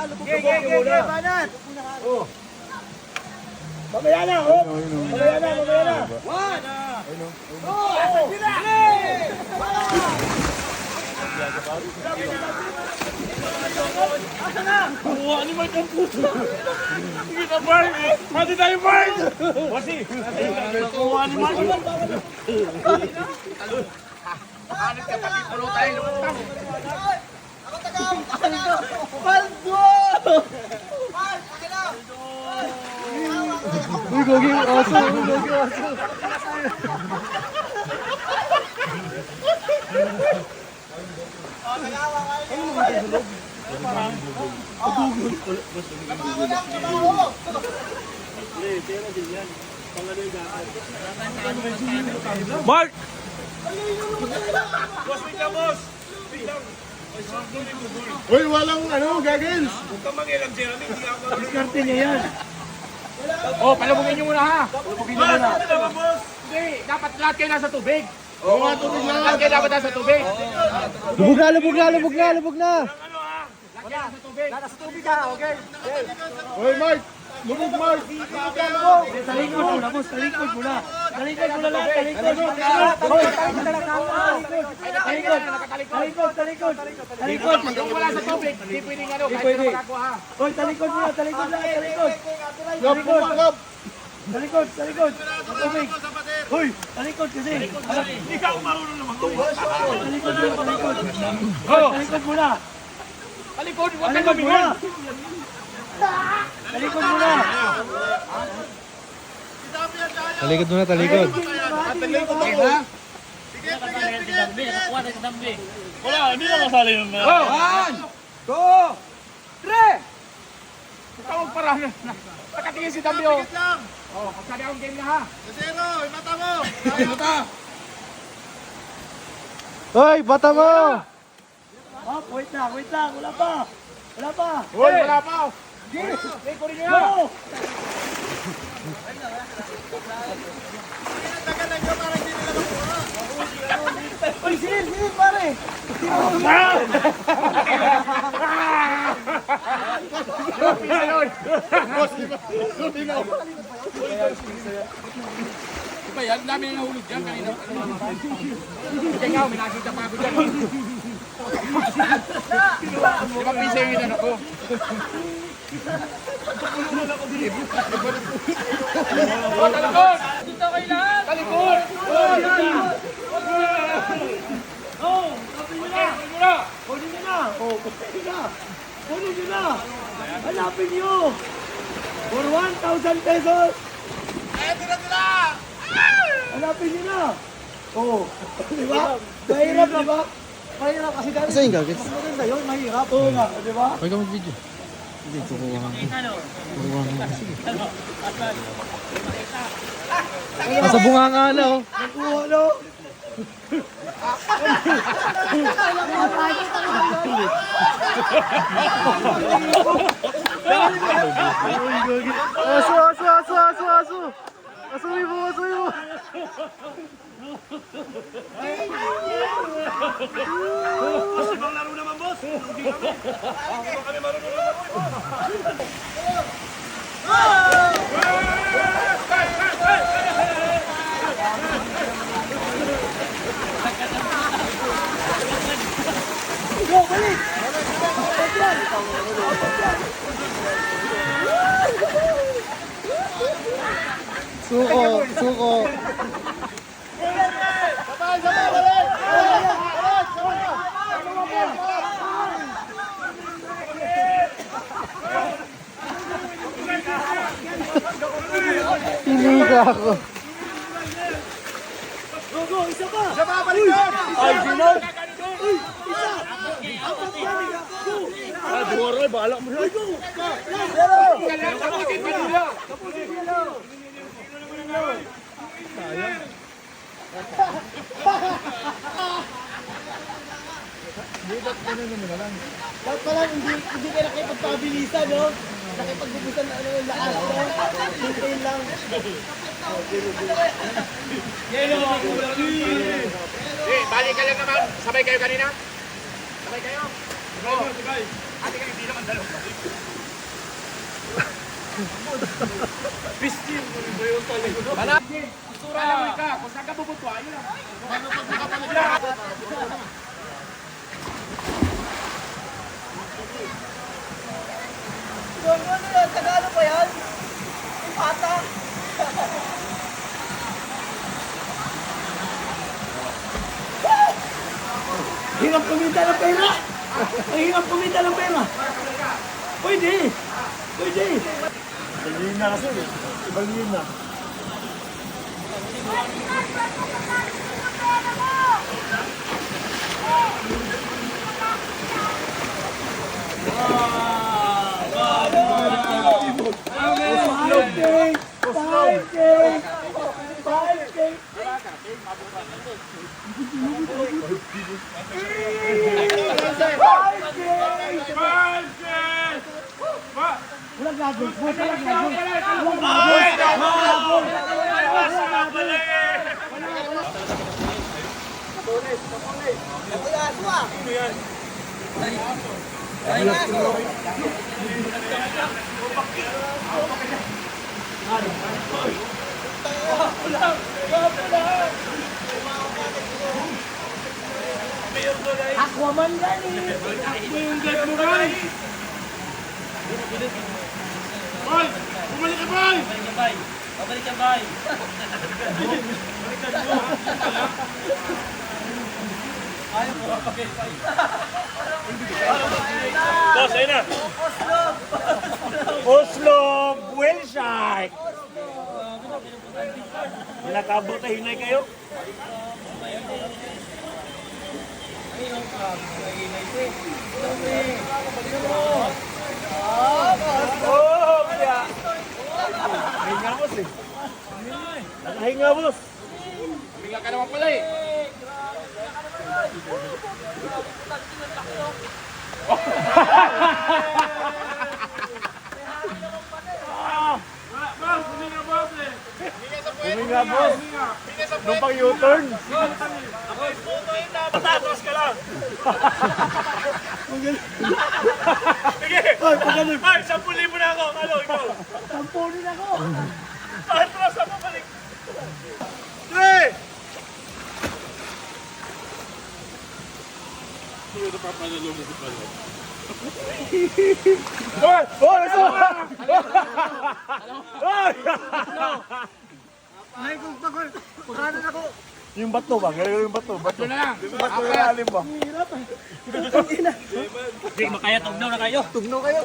Lubog-lubog yung muna. Banat! Mamaya na, oh! Mamaya na, mamaya na! 1, 2, 3! Asa na? Kuha ni Mark ang puso! Sige na, Mark! Pati tayo, Mark! Wasi! Kuha ni Mark! Makalit ka pati pulo tayo lumutang! Ako tagaw! Paldo! Mark! Akin lang! Uy, gogi yung aso! Uy, gogi yung aso! Tagawa kayo! Trabaho lang, trabaho! Mark! Boss, wait lang, boss! Wait lang! Uy, walang goggles! Huwag kang mangilang, Jeremy. Hindi ako marunong. Diskarte niya yan. Oh, palabugin niyo muna ha. Palabugin niyo muna. Ano naman, boss? Hindi, dapat lahat kayo nasa tubig. Oo, tubig na. Lahat kayo dapat nasa tubig. Lubog na, lubog na, lubog na, lubog na. Ano, ha? Lahat kayo nasa tubig. Nasa tubig ka, okay? Uy, Mark! Lubog, Mark! Sa likod muna, boss. Sa likod muna. Sa likod muna lang. Sa likod. Sa likod. Sa likod. Kung wala sa tubig, hindi pwedeng ano, kahit sino makakuha ha. Hoy, sa likod muna. Sa likod lang. Sa likod. Lab, lab! Sa likod. Sa likod. Sa tubig. Hoy, sa likod kasi. Hindi ka marunong naman. Sa likod muna. Sa likod. Sa likod muna. Talikod, Sa huwag kang likod muna. lumingon. Talikod muna. Talikod muna, talikod. Wala, hindi na masali yung mga. 1, 2, 3! Ikaw magparang na. Nakatingin si Dambio. Oh, magsabi akong game na ha. Hoy, bata mo! Oh, wait lang. Wala pa. Hoy, wala pa. Hey, kunin niyo. Go! Uy, silil, pare. Diba yan? Dami na nahulog dyan kanina. Kaya nga, may nakita pa ako dyan. Diba pisa yung inan ako? Oh, talikod! Dito kayo lahat! Talikod! Oh, kunin nyo na! Kunin nyo na! Hanapin nyo! For 1,000 pesos! Hanapin nyo na! Oh, di ba? Mahirap na ba? Mahirap kasi dahil Saan yung goggles? mas maganda yun, mahirap. Oo nga, di ba? Huwag ka mag-video. Hindi, kukuha ka. Kukuha ka. Sige. Nasa bunganga na, oh. Nakuha, no? Aso! Asuwi mo! Boss, ibang laro naman, boss. Hindi kami marunong naman. Go, balik! Suko! Hiniga ako. Go, isa pa! Ay, sino? Duro, bahala mo. Dapat pala hindi kayo nakipagpabilisan, no? Nakipagbubusan na ano yung lakas, no? Hintayin lang. Balik ka lang naman. Sabay kayo kanina? Sabay kayo? Sabay. Ate kayo, hindi naman dalawa. Pistin. Bayo talaga. Alam mo ka, kung saan ka bubutwa, yun lang. Ano yan? Tagalog ba yan? Pata? Hirap kumita ng pera! Ang hirap kumita ng pera! Pwede! Pwede! Ibang na kasi. Ibang na. Walang gagawin! Walang gagawin! Kuya, aswa! Aquaman gani! Boy! Bumalik ka, boy! Boss, ayun na. Oslo Whale Shark. Nakabot na hinay kayo. Oh, kaya. Hinga boss eh. Hinga boss. Bigla ka naman pala eh. Boss, huminga boss eh. Huminga boss. Nung pang U-turn. Patatras ka lang. Sige. Ay, 10,000 na ako. Ano, ikaw? Tampunin ako! Atras ako balik. 3! Hoy! Hoy! Ito! Hoy! Ay, kung pagod! Pagkanan ako! Yung bato ba? Gano'n yung bato. Bato Ito na lang. Yung bato na lalim ba? Hirap eh! Ina! Hindi, makaya tugnaw na kayo. Tugno kayo!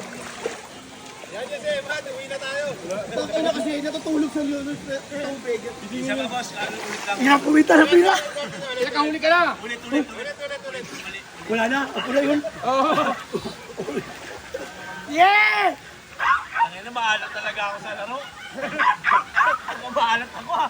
Tangina kasi natutulog sa tubig. Isa ka, boss. Ano, ulit lang. Hirap kumita ng pera! Nakahuli ka na. Ulit. Wala na! Ako na yun! Ang ina, maalat talaga ako sa laro. Maalat ako ah.